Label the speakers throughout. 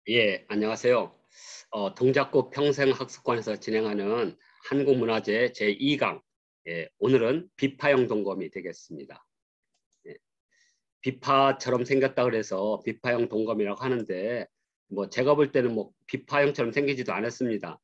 Speaker 1: 예, 안녕하세요. 동작구 평생학습관에서 진행하는 한국문화재 제2강. 예, 오늘은 비파형 동검이 되겠습니다. 예, 비파처럼 생겼다 그래서 비파형 동검이라고 하는데, 뭐 제가 볼 때는 뭐 비파형처럼 생기지도 않았습니다.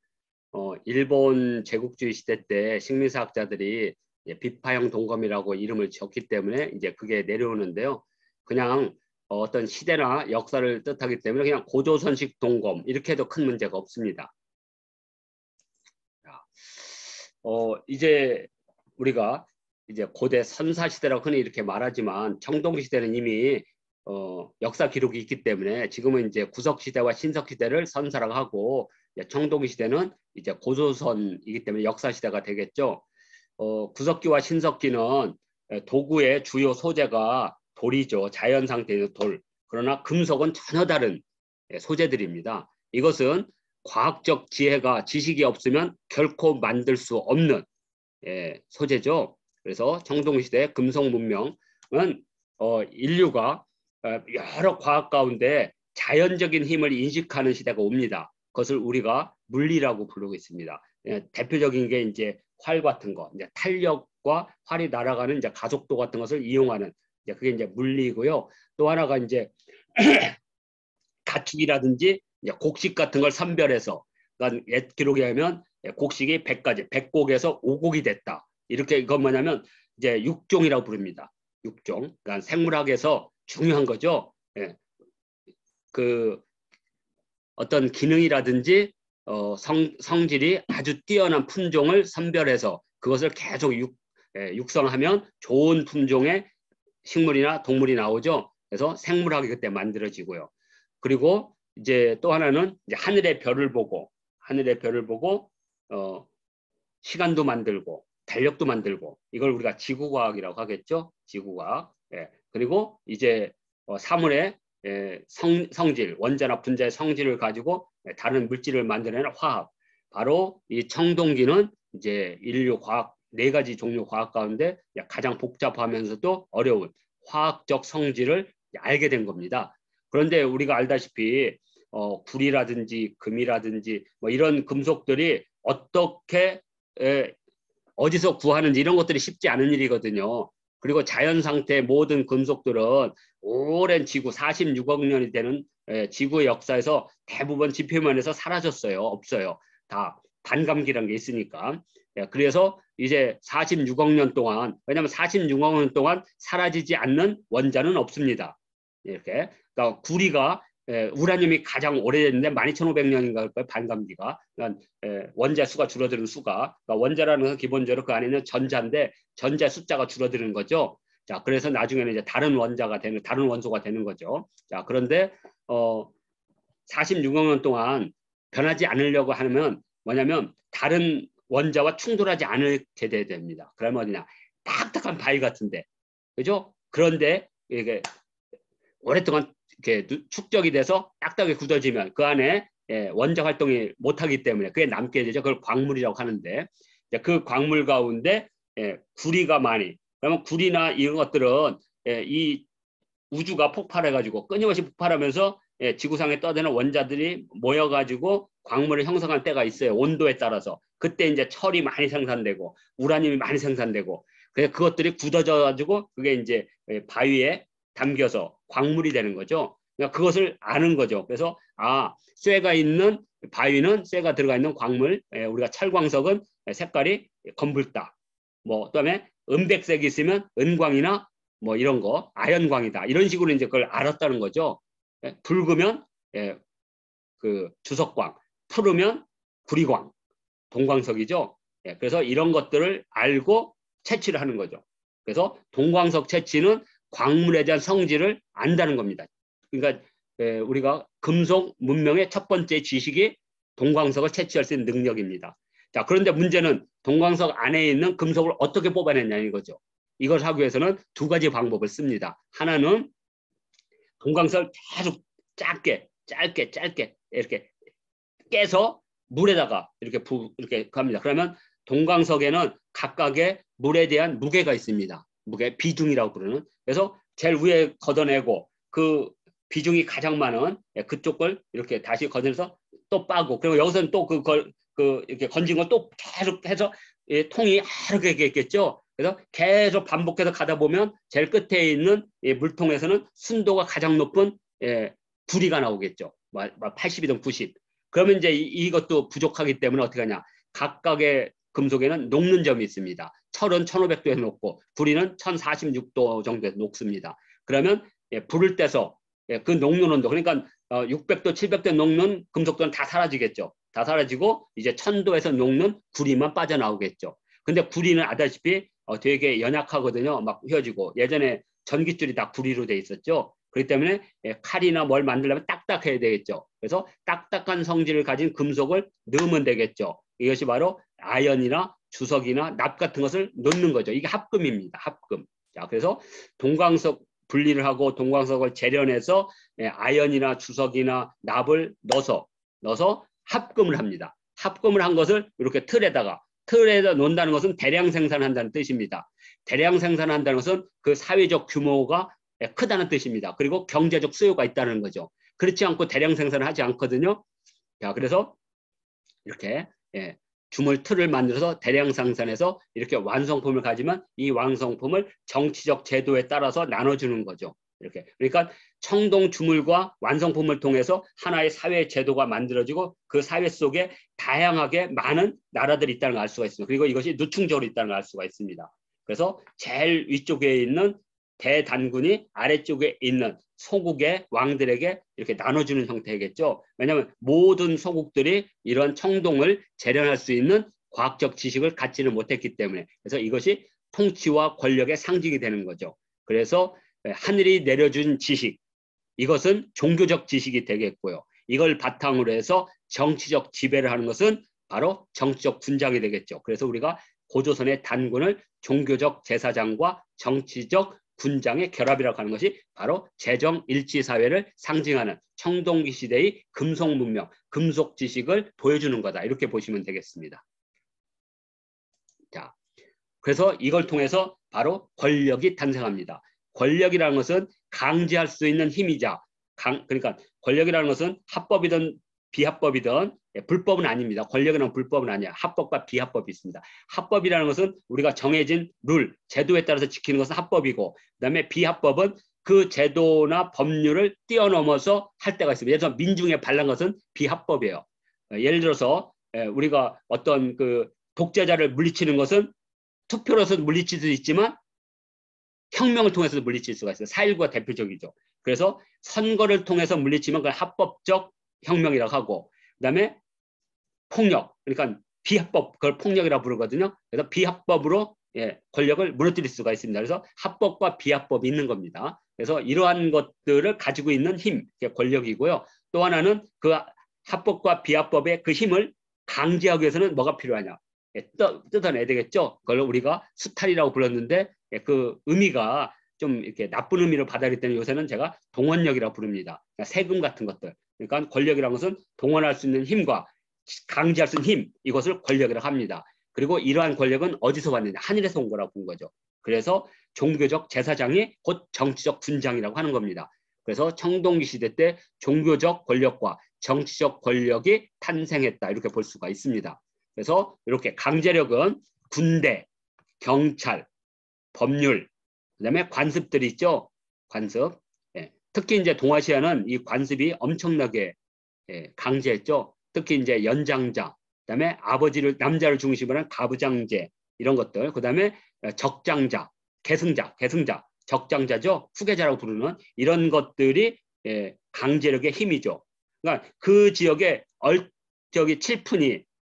Speaker 1: 일본 제국주의 시대 때 식민사학자들이 비파형 동검이라고 이름을 지었기 때문에 이제 그게 내려오는데요. 그냥 어떤 시대나 역사를 뜻하기 때문에 그냥 고조선식 동검 이렇게 해도 큰 문제가 없습니다. 자, 이제 우리가 이제 고대 선사시대라고 흔히 이렇게 말하지만 청동시대는 이미 역사 기록이 있기 때문에 지금은 이제 구석시대와 신석시대를 선사라고 하고 청동시대는 이제 고조선이기 때문에 역사시대가 되겠죠. 구석기와 신석기는 도구의 주요 소재가 돌이죠. 자연 상태의 돌. 그러나 금속은 전혀 다른 소재들입니다. 이것은 과학적 지혜가 지식이 없으면 결코 만들 수 없는 소재죠. 그래서 청동시대 금속 문명은 인류가 여러 과학 가운데 자연적인 힘을 인식하는 시대가 옵니다. 그것을 우리가 물리라고 부르고 있습니다. 대표적인 게 이제 활 같은 거, 이제 탄력과 활이 날아가는 이제 가속도 같은 것을 이용하는 이제 그게 이제 물리고요. 또 하나가 이제 가축이라든지 곡식 같은 걸 선별해서 그러니까 옛 기록에 하면 곡식이 100가지, 100곡에서 5곡이 됐다. 이렇게 이건 뭐냐면 이제 육종이라고 부릅니다. 육종. 그러니까 생물학에서 중요한 거죠. 예. 그 어떤 기능이라든지 성질이 아주 뛰어난 품종을 선별해서 그것을 계속 육성하면 좋은 품종의 식물이나 동물이 나오죠. 그래서 생물학이 그때 만들어지고요. 그리고 이제 또 하나는 이제 하늘의 별을 보고 어, 시간도 만들고 달력도 만들고 이걸 우리가 지구과학이라고 하겠죠. 지구과학. 예. 그리고 이제 사물의 성질, 원자나 분자의 성질을 가지고 다른 물질을 만들어내는 화학. 바로 이 청동기는 이제 인류 과학 네 가지 종류 과학 가운데 가장 복잡하면서도 어려운 화학적 성질을 알게 된 겁니다. 그런데 우리가 알다시피 불이라든지 금이라든지 뭐 이런 금속들이 어떻게 어디서 구하는지 이런 것들이 쉽지 않은 일이거든요. 그리고 자연 상태의 모든 금속들은 오랜 지구 46억 년이 되는 지구의 역사에서 대부분 지표면에서 사라졌어요. 없어요. 다 반감기라는 게 있으니까. 그래서 이제 46억 년 동안 왜냐하면 46억 년 동안 사라지지 않는 원자는 없습니다. 이렇게 그러니까 구리가 우라늄이 가장 오래됐는데 12,500년인가 반감기가 그러니까 원자 수가 줄어드는 수가 그러니까 원자라는 건 기본적으로 그 안에 있는 전자인데 전자 숫자가 줄어드는 거죠. 자, 그래서 나중에는 이제 다른 원소가 되는 거죠. 자, 그런데 46억 년 동안 변하지 않으려고 하면 뭐냐면 다른 원자와 충돌하지 않게 돼야 됩니다. 그러면 어디냐? 딱딱한 바위 같은데, 그죠? 그런데 이게 오랫동안 이렇게 축적이 돼서 딱딱하게 굳어지면 그 안에 원자 활동이 못하기 때문에 그게 남게 되죠. 그걸 광물이라고 하는데 그 광물 가운데 구리가 많이 그러면 구리나 이런 것들은 이 우주가 폭발해가지고 끊임없이 폭발하면서 지구상에 떠드는 원자들이 모여가지고 광물을 형성할 때가 있어요. 온도에 따라서. 그때 이제 철이 많이 생산되고 우라늄이 많이 생산되고 그래서 그것들이 굳어져가지고 그게 이제 바위에 담겨서 광물이 되는 거죠. 그러니까 그것을 아는 거죠. 그래서 쇠가 있는 바위는 쇠가 들어가 있는 광물, 우리가 철광석은 색깔이 검붉다. 뭐 그다음에 은백색이 있으면 은광이나 뭐 이런 거 아연광이다. 이런 식으로 이제 그걸 알았다는 거죠. 붉으면 그 주석광, 푸르면 구리광, 동광석이죠. 그래서 이런 것들을 알고 채취를 하는 거죠. 그래서 동광석 채취는 광물에 대한 성질을 안다는 겁니다. 그러니까 우리가 금속 문명의 첫 번째 지식이 동광석을 채취할 수 있는 능력입니다. 자, 그런데 문제는 동광석 안에 있는 금속을 어떻게 뽑아내냐는 거죠. 이걸 하기 위해서는 두 가지 방법을 씁니다. 하나는 동광석을 계속 짧게 이렇게 깨서 물에다가 이렇게 갑니다. 그러면 동광석에는 각각의 물에 대한 무게가 있습니다. 무게 비중이라고 부르는. 그래서 제일 위에 걷어내고 그 비중이 가장 많은 그쪽을 이렇게 다시 건져서 또 빠고, 그리고 여기서는 또 이렇게 건진 걸 또 계속 해서 통이 이렇게 있겠죠. 그래서 계속 반복해서 가다 보면 제일 끝에 있는 물통에서는 순도가 가장 높은 구리가 나오겠죠. 80이든 90. 그러면 이제 이것도 부족하기 때문에 어떻게 하냐. 각각의 금속에는 녹는 점이 있습니다. 철은 1500도에 녹고 구리는 1046도 정도에 녹습니다. 그러면 불을 떼서 그 녹는 온도, 그러니까 600도, 700도 녹는 금속들은 다 사라지겠죠. 다 사라지고 이제 1000도에서 녹는 구리만 빠져나오겠죠. 근데 구리는 아다시피 되게 연약하거든요. 막 휘어지고. 예전에 전깃줄이 다 구리로 돼 있었죠. 그렇기 때문에 칼이나 뭘 만들려면 딱딱해야 되겠죠. 그래서 딱딱한 성질을 가진 금속을 넣으면 되겠죠. 이것이 바로 아연이나 주석이나 납 같은 것을 넣는 거죠. 이게 합금입니다. 합금. 자, 그래서 동광석 분리를 하고 동광석을 재련해서 아연이나 주석이나 납을 넣어서 합금을 합니다. 합금을 한 것을 이렇게 틀에다 놓는다는 것은 대량 생산한다는 뜻입니다. 대량 생산한다는 것은 그 사회적 규모가 크다는 뜻입니다. 그리고 경제적 수요가 있다는 거죠. 그렇지 않고 대량 생산을 하지 않거든요. 자, 그래서 이렇게 주물 틀을 만들어서 대량 생산해서 이렇게 완성품을 가지면 이 완성품을 정치적 제도에 따라서 나눠주는 거죠. 이렇게. 그러니까 청동 주물과 완성품을 통해서 하나의 사회 제도가 만들어지고 그 사회 속에 다양하게 많은 나라들이 있다는 걸 알 수가 있습니다. 그리고 이것이 누층적으로 있다는 걸 알 수가 있습니다. 그래서 제일 위쪽에 있는 대단군이 아래쪽에 있는 소국의 왕들에게 이렇게 나눠주는 형태겠죠. 왜냐하면 모든 소국들이 이런 청동을 재련할 수 있는 과학적 지식을 갖지는 못했기 때문에. 그래서 이것이 통치와 권력의 상징이 되는 거죠. 그래서 하늘이 내려준 지식, 이것은 종교적 지식이 되겠고요. 이걸 바탕으로 해서 정치적 지배를 하는 것은 바로 정치적 군장이 되겠죠. 그래서 우리가 고조선의 단군을 종교적 제사장과 정치적 군장의 결합이라고 하는 것이 바로 재정일치사회를 상징하는 청동기 시대의 금속문명, 금속 지식을 보여주는 거다. 이렇게 보시면 되겠습니다. 자, 그래서 이걸 통해서 바로 권력이 탄생합니다. 권력이라는 것은 강제할 수 있는 힘이자, 그러니까 권력이라는 것은 합법이든 비합법이든 불법은 아닙니다. 권력이라는 불법은 아니야. 합법과 비합법이 있습니다. 합법이라는 것은 우리가 정해진 룰, 제도에 따라서 지키는 것은 합법이고, 그다음에 비합법은 그 제도나 법률을 뛰어넘어서 할 때가 있습니다. 예를 들어서 민중에 반란 것은 비합법이에요. 예를 들어서 우리가 어떤 그 독재자를 물리치는 것은 투표로서 물리칠 수 있지만 혁명을 통해서도 물리칠 수가 있어요. 4.19가 대표적이죠. 그래서 선거를 통해서 물리치면 그걸 합법적 혁명이라고 하고, 그다음에 폭력, 그러니까 비합법, 그걸 폭력이라고 부르거든요. 그래서 비합법으로 권력을 무너뜨릴 수가 있습니다. 그래서 합법과 비합법이 있는 겁니다. 그래서 이러한 것들을 가지고 있는 힘, 권력이고요. 또 하나는 그 합법과 비합법의 그 힘을 강제하기 위해서는 뭐가 필요하냐? 뜯어내야 되겠죠. 그걸 우리가 수탈이라고 불렀는데 그 의미가 좀 이렇게 나쁜 의미로 받아들이기 때문에 요새는 제가 동원력이라고 부릅니다. 그러니까 세금 같은 것들. 그러니까 권력이라는 것은 동원할 수 있는 힘과 강제할 수 있는 힘, 이것을 권력이라고 합니다. 그리고 이러한 권력은 어디서 왔느냐? 하늘에서 온 거라고 본 거죠. 그래서 종교적 제사장이 곧 정치적 군장이라고 하는 겁니다. 그래서 청동기 시대 때 종교적 권력과 정치적 권력이 탄생했다, 이렇게 볼 수가 있습니다. 그래서 이렇게 강제력은 군대, 경찰, 법률, 그다음에 관습들이 있죠. 관습. 특히 이제 동아시아는 이 관습이 엄청나게 강제했죠. 특히 이제 연장자, 그다음에 아버지를 남자를 중심으로 한 가부장제 이런 것들, 그다음에 적장자, 계승자, 적장자죠. 후계자라고 부르는 이런 것들이 강제력의 힘이죠. 그러니까 그 지역에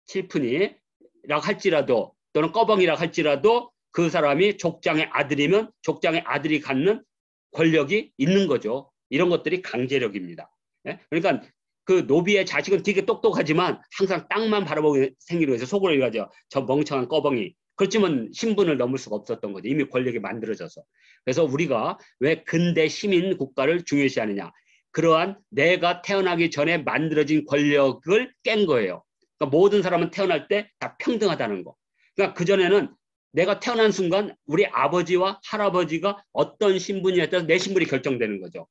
Speaker 1: 칠푼이라고 할지라도 또는 꺼벙이라고 할지라도 그 사람이 족장의 아들이면 족장의 아들이 갖는 권력이 있는 거죠. 이런 것들이 강제력입니다. 그러니까 그 노비의 자식은 되게 똑똑하지만 항상 땅만 바라보고 생기로 해서 속으로 이러죠. 저 멍청한 꺼벙이. 그렇지만 신분을 넘을 수가 없었던 거죠. 이미 권력이 만들어져서. 그래서 우리가 왜 근대 시민 국가를 중요시하느냐. 그러한 내가 태어나기 전에 만들어진 권력을 깬 거예요. 그러니까 모든 사람은 태어날 때 다 평등하다는 거. 그러니까 그전에는 내가 태어난 순간 우리 아버지와 할아버지가 어떤 신분이냐에 따라서 내 신분이 결정되는 거죠.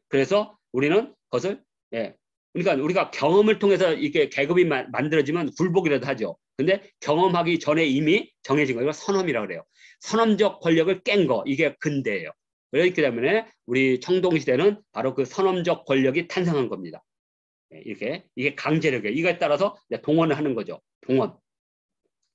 Speaker 1: 그래서 우리는 그것을 그러니까 우리가 경험을 통해서 이게 계급이 만들어지면 굴복이라도 하죠. 근데 경험하기 전에 이미 정해진 거, 이걸 선엄이라고 그래요. 선엄적 권력을 깬 거, 이게 근대예요. 그렇기 때문에 우리 청동시대는 바로 그 선엄적 권력이 탄생한 겁니다. 이게 강제력이에요. 이거에 따라서 동원을 하는 거죠. 동원.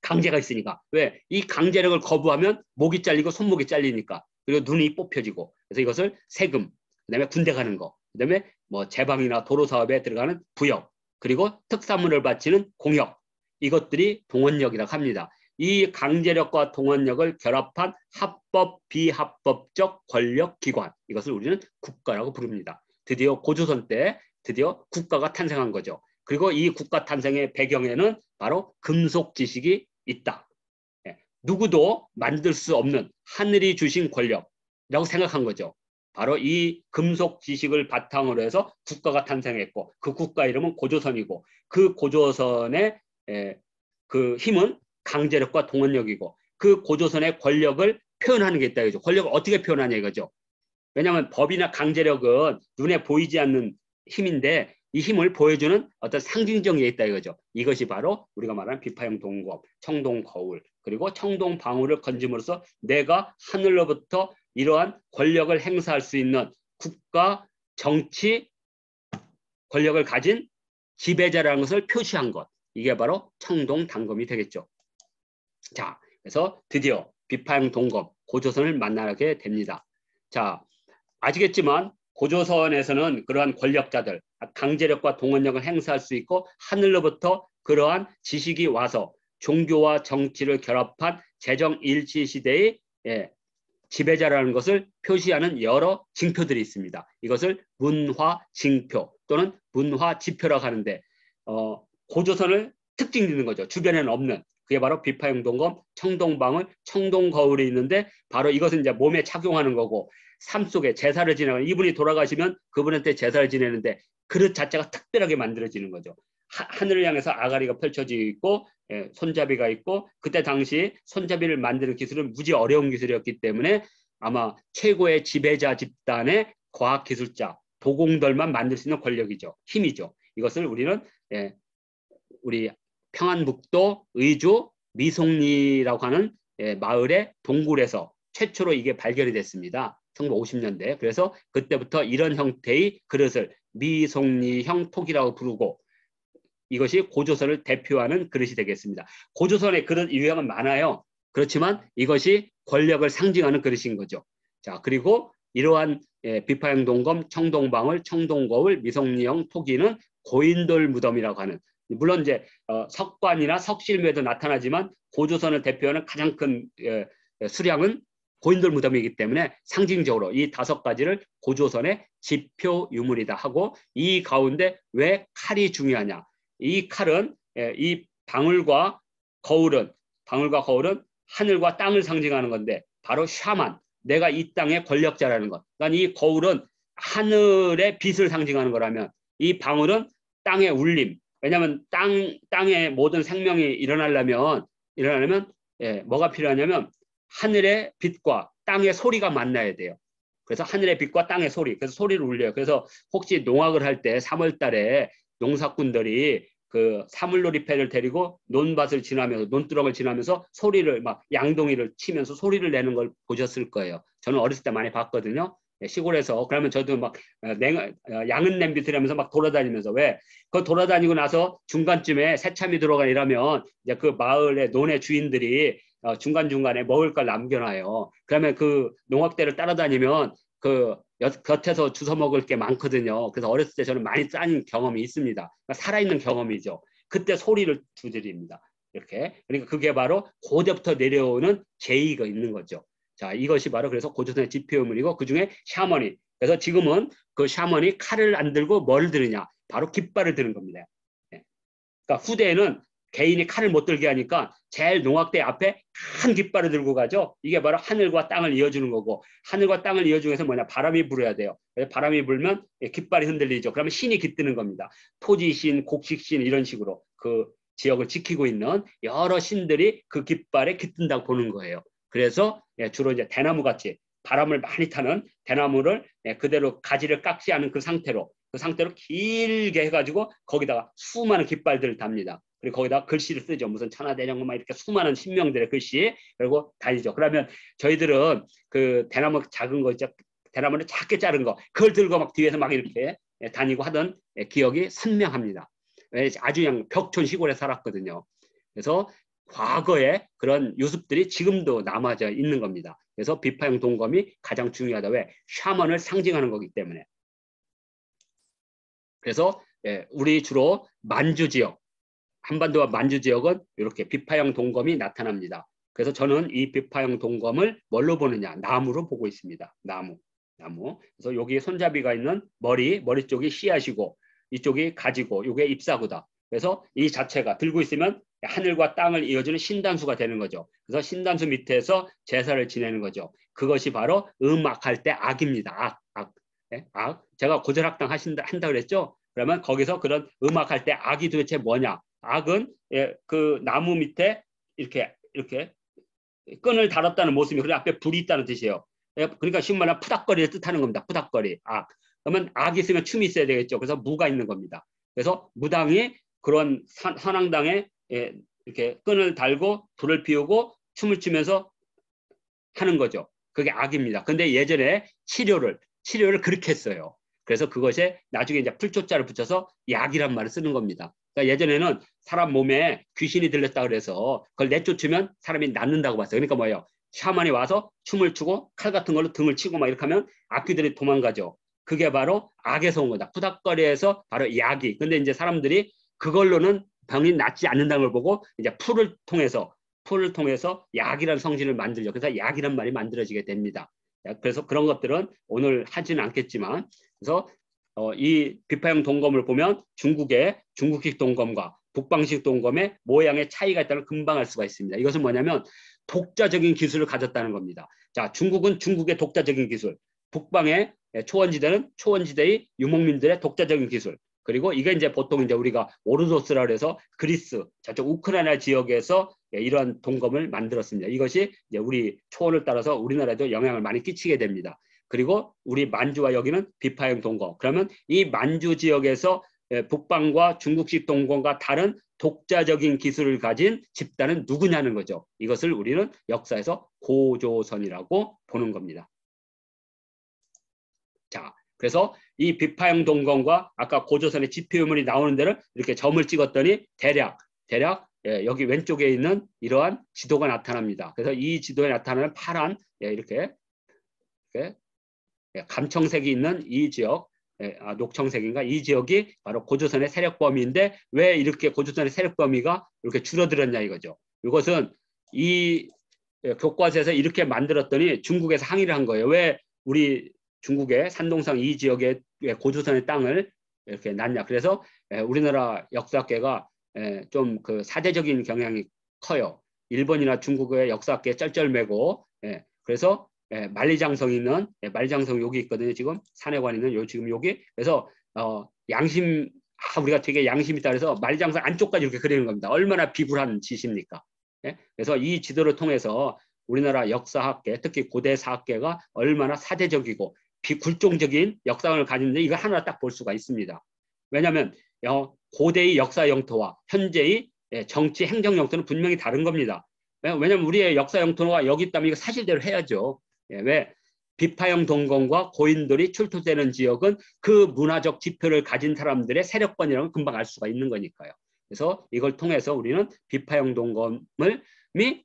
Speaker 1: 강제가 있으니까. 왜? 이 강제력을 거부하면 목이 잘리고 손목이 잘리니까. 그리고 눈이 뽑혀지고. 그래서 이것을 세금, 그다음에 군대 가는 거, 그다음에 뭐 제방이나 도로 사업에 들어가는 부역, 그리고 특사물을 바치는 공역. 이것들이 동원력이라고 합니다. 이 강제력과 동원력을 결합한 합법, 비합법적 권력기관. 이것을 우리는 국가라고 부릅니다. 드디어 고조선 때 드디어 국가가 탄생한 거죠. 그리고 이 국가 탄생의 배경에는 바로 금속 지식이 있다. 누구도 만들 수 없는 하늘이 주신 권력이라고 생각한 거죠. 바로 이 금속 지식을 바탕으로 해서 국가가 탄생했고, 그 국가 이름은 고조선이고, 그 고조선의 그 힘은 강제력과 동원력이고, 그 고조선의 권력을 표현하는 게 있다 이거죠. 권력을 어떻게 표현하냐 이거죠. 왜냐하면 법이나 강제력은 눈에 보이지 않는 힘인데, 이 힘을 보여주는 어떤 상징적인 게 있다 이거죠. 이것이 바로 우리가 말하는 비파형 동검, 청동거울, 그리고 청동방울을 건짐으로써 내가 하늘로부터 이러한 권력을 행사할 수 있는 국가, 정치, 권력을 가진 지배자라는 것을 표시한 것. 이게 바로 청동단검이 되겠죠. 자, 그래서 드디어 비파형 동검, 고조선을 만나게 됩니다. 자, 아시겠지만 고조선에서는 그러한 권력자들, 강제력과 동원력을 행사할 수 있고 하늘로부터 그러한 지식이 와서 종교와 정치를 결합한 재정일치 시대의 지배자라는 것을 표시하는 여러 징표들이 있습니다. 이것을 문화징표 또는 문화지표라고 하는데 고조선을 특징짓는 거죠. 주변에는 없는. 그게 바로 비파형 동검, 청동방울, 청동거울이 있는데 바로 이것은 이제 몸에 착용하는 거고 삶 속에 제사를 지내는, 이분이 돌아가시면 그분한테 제사를 지내는데 그릇 자체가 특별하게 만들어지는 거죠. 하늘을 향해서 아가리가 펼쳐지고 있고 손잡이가 있고, 그때 당시 손잡이를 만드는 기술은 무지 어려운 기술이었기 때문에 아마 최고의 지배자 집단의 과학기술자, 도공들만 만들 수 있는 권력이죠. 힘이죠. 이것을 우리는 우리 평안북도 의주 미송리라고 하는 마을의 동굴에서 최초로 이게 발견이 됐습니다. 1950년대. 그래서 그때부터 이런 형태의 그릇을 미송리형 톡이라고 부르고, 이것이 고조선을 대표하는 그릇이 되겠습니다. 고조선의 그릇 유형은 많아요. 그렇지만 이것이 권력을 상징하는 그릇인 거죠. 자, 그리고 이러한 비파형 동검, 청동방울, 청동거울, 미송리형 토기는 고인돌 무덤이라고 하는, 물론 이제 석관이나 석실묘에도 나타나지만 고조선을 대표하는 가장 큰 수량은 고인돌 무덤이기 때문에 상징적으로 이 5가지를 고조선의 지표 유물이다 하고, 이 가운데 왜 칼이 중요하냐? 이 칼은 이 방울과 거울은 하늘과 땅을 상징하는 건데 바로 샤만, 내가 이 땅의 권력자라는 것. 그러니까 이 거울은 하늘의 빛을 상징하는 거라면 이 방울은 땅의 울림. 왜냐하면 땅의 모든 생명이 일어나려면 뭐가 필요하냐면 하늘의 빛과 땅의 소리가 만나야 돼요. 그래서 하늘의 빛과 땅의 소리, 그래서 소리를 울려요. 그래서 혹시 농악을 할 때 3월 달에 농사꾼들이 그 사물놀이패를 데리고 논밭을 지나면서, 논두렁을 지나면서 소리를 막 양동이를 치면서 소리를 내는 걸 보셨을 거예요. 저는 어렸을 때 많이 봤거든요. 시골에서. 그러면 저도 막 양은 냄비 들으면서 막 돌아다니면서, 왜? 그 돌아다니고 나서 중간쯤에 새참이 들어가 이러면 이제 그 마을의 논의 주인들이 중간중간에 먹을 걸 남겨놔요. 그러면 그 농악대를 따라다니면 그 곁에서 주워 먹을 게 많거든요. 그래서 어렸을 때 저는 많이 짠 경험이 있습니다. 그러니까 살아있는 경험이죠. 그때 소리를 두드립니다. 이렇게. 그러니까 그게 바로 고대부터 내려오는 제의가 있는 거죠. 자, 이것이 바로 그래서 고조선의 지표유물이고, 그중에 샤머니. 그래서 지금은 그 샤머니 칼을 안 들고 뭘 들으냐? 바로 깃발을 드는 겁니다. 그러니까 후대에는 개인이 칼을 못 들게 하니까 제일 농악대 앞에 큰 깃발을 들고 가죠. 이게 바로 하늘과 땅을 이어주는 거고, 하늘과 땅을 이어주기 위해서 뭐냐? 바람이 불어야 돼요. 바람이 불면 깃발이 흔들리죠. 그러면 신이 깃드는 겁니다. 토지신, 곡식신 이런 식으로 그 지역을 지키고 있는 여러 신들이 그 깃발에 깃든다고 보는 거예요. 그래서 주로 이제 대나무 같이 바람을 많이 타는 대나무를 그대로 가지를 깎지 않은 그 상태로 길게 해가지고 거기다가 수많은 깃발들을 답니다. 그리고 거기다 글씨를 쓰죠. 무슨 천하대장군 막 이렇게 수많은 신명들의 글씨 그리고 다니죠. 그러면 저희들은 그 대나무 작은 거 있죠. 대나무를 작게 자른 거 그걸 들고 막 뒤에서 막 이렇게 다니고 하던 기억이 선명합니다. 아주 그냥 벽촌 시골에 살았거든요. 그래서 과거에 그런 요습들이 지금도 남아져 있는 겁니다. 그래서 비파형 동검이 가장 중요하다. 왜? 샤먼을 상징하는 거기 때문에. 그래서 우리 주로 만주 지역, 한반도와 만주 지역은 이렇게 비파형 동검이 나타납니다. 그래서 저는 이 비파형 동검을 뭘로 보느냐? 나무로 보고 있습니다. 나무. 그래서 여기 손잡이가 있는 머리 쪽이 씨앗이고 이쪽이 가지고 이게 잎사구다. 그래서 이 자체가 들고 있으면 하늘과 땅을 이어주는 신단수가 되는 거죠. 그래서 신단수 밑에서 제사를 지내는 거죠. 그것이 바로 음악할 때 악입니다. 악. 제가 고전학당 한다 그랬죠? 그러면 거기서 그런 음악할 때 악이 도대체 뭐냐? 악은 그 나무 밑에 이렇게 끈을 달았다는 모습이 그 앞에 불이 있다는 뜻이에요. 그러니까 쉬운 말로 푸닥거리를 뜻하는 겁니다. 푸닥거리, 악. 그러면 악이 있으면 춤이 있어야 되겠죠. 그래서 무가 있는 겁니다. 그래서 무당이 그런 선왕당에 이렇게 끈을 달고 불을 피우고 춤을 추면서 하는 거죠. 그게 악입니다. 근데 예전에 치료를 그렇게 했어요. 그래서 그것에 나중에 이제 풀초자를 붙여서 약이란 말을 쓰는 겁니다. 그러니까 예전에는 사람 몸에 귀신이 들렸다 그래서 그걸 내쫓으면 사람이 낫는다고 봤어요. 그러니까 뭐예요? 샤먼이 와서 춤을 추고 칼 같은 걸로 등을 치고 막 이렇게 하면 악귀들이 도망가죠. 그게 바로 악에서 온 거다. 푸닥거리에서 바로 약이. 근데 이제 사람들이 그걸로는 병이 낫지 않는다는 걸 보고 이제 풀을 통해서 약이라는 성질을 만들죠. 그래서 약이란 말이 만들어지게 됩니다. 그래서 그런 것들은 오늘 하지는 않겠지만 그래서 이 비파형 동검을 보면 중국식 동검과 북방식 동검의 모양의 차이가 있다는 금방 알 수가 있습니다. 이것은 뭐냐면 독자적인 기술을 가졌다는 겁니다. 자, 중국은 중국의 독자적인 기술, 북방의 초원지대는 초원지대의 유목민들의 독자적인 기술, 그리고 이게 이제 보통 이제 우리가 오르도스라 그래서 그리스, 저쪽 우크라이나 지역에서 이런 동검을 만들었습니다. 이것이 이제 우리 초원을 따라서 우리나라에도 영향을 많이 끼치게 됩니다. 그리고 우리 만주와 여기는 비파형 동검. 그러면 이 만주 지역에서 북방과 중국식 동검과 다른 독자적인 기술을 가진 집단은 누구냐는 거죠. 이것을 우리는 역사에서 고조선이라고 보는 겁니다. 자, 그래서 이 비파형 동검과 아까 고조선의 지표유물이 나오는 데를 이렇게 점을 찍었더니 대략 여기 왼쪽에 있는 이러한 지도가 나타납니다. 그래서 이 지도에 나타나는 파란 이렇게 감청색이 있는 이 지역, 녹청색인가 이 지역이 바로 고조선의 세력 범위인데 왜 이렇게 고조선의 세력 범위가 이렇게 줄어들었냐 이거죠. 이것은 이 교과서에서 이렇게 만들었더니 중국에서 항의를 한 거예요. 왜 우리 중국의 산동성 이 지역에 고조선의 땅을 이렇게 놨냐. 그래서 우리나라 역사학계가 좀 그 사대적인 경향이 커요. 일본이나 중국의 역사학계 쩔쩔매고 그래서 만리장성 있는 만리장성 여기 있거든요. 지금 산해관 있는 요 지금 여기 그래서 양심 우리가 되게 양심 있다 그래서 만리장성 안쪽까지 이렇게 그리는 겁니다. 얼마나 비굴한 짓입니까? 그래서 이 지도를 통해서 우리나라 역사학계 특히 고대 사학계가 얼마나 사대적이고 비굴종적인 역사관을 가지는데 이거 하나 딱 볼 수가 있습니다. 왜냐하면 고대의 역사 영토와 현재의 정치 행정 영토는 분명히 다른 겁니다. 왜냐하면 우리의 역사 영토가 여기 있다면 이거 사실대로 해야죠. 왜? 비파형 동검과 고인돌이 출토되는 지역은 그 문화적 지표를 가진 사람들의 세력권이라는 걸 금방 알 수가 있는 거니까요. 그래서 이걸 통해서 우리는 비파형 동검을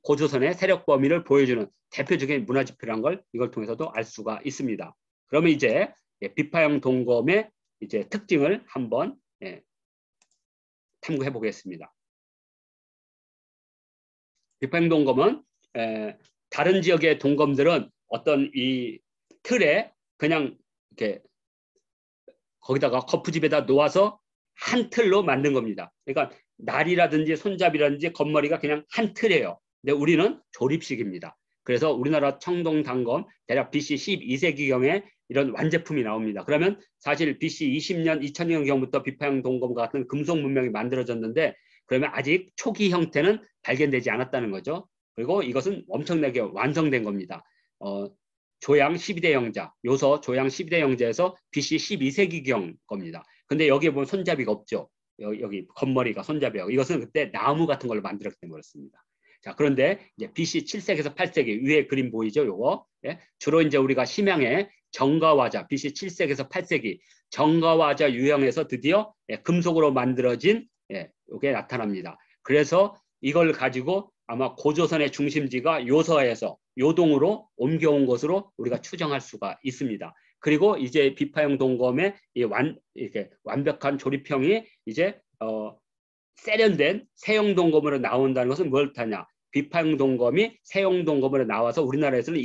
Speaker 1: 고조선의 세력 범위를 보여주는 대표적인 문화 지표라는 걸 이걸 통해서도 알 수가 있습니다. 그러면 이제 비파형 동검의 이제 특징을 한번 탐구해 보겠습니다. 비파형 동검은 다른 지역의 동검들은 어떤 이 틀에 그냥 이렇게 거기다가 거푸집에다 놓아서 한 틀로 만든 겁니다. 그러니까 날이라든지 손잡이라든지 겉머리가 그냥 한 틀이에요. 근데 우리는 조립식입니다. 그래서 우리나라 청동단검 대략 BC 12세기경에 이런 완제품이 나옵니다. 그러면 사실 BC 20년, 2000년경부터 비파형 동검 같은 금속 문명이 만들어졌는데 그러면 아직 초기 형태는 발견되지 않았다는 거죠. 그리고 이것은 엄청나게 완성된 겁니다. 조양 12대 영자, 요서 조양 12대 영자에서 BC 12세기경 겁니다. 근데 여기에 보면 손잡이가 없죠. 여기 겉머리가 손잡이하고 이것은 그때 나무 같은 걸로 만들었기 때문에 그렇습니다. 자, 그런데 이제 BC 7세기에서 8세기 위에 그림 보이죠? 요거. 예? 주로 이제 우리가 심양의 정가화자 BC 7세기에서 8세기 정가화자 유형에서 드디어 금속으로 만들어진 이게 나타납니다. 그래서 이걸 가지고 아마 고조선의 중심지가 요서에서 요동으로 옮겨온 것으로 우리가 추정할 수가 있습니다. 그리고 이제 비파형 동검의 이렇게 완벽한 조립형이 이제 세련된 세형 동검으로 나온다는 것은 뭘 타냐? 비파형 동검이 세형 동검으로 나와서 우리나라에서는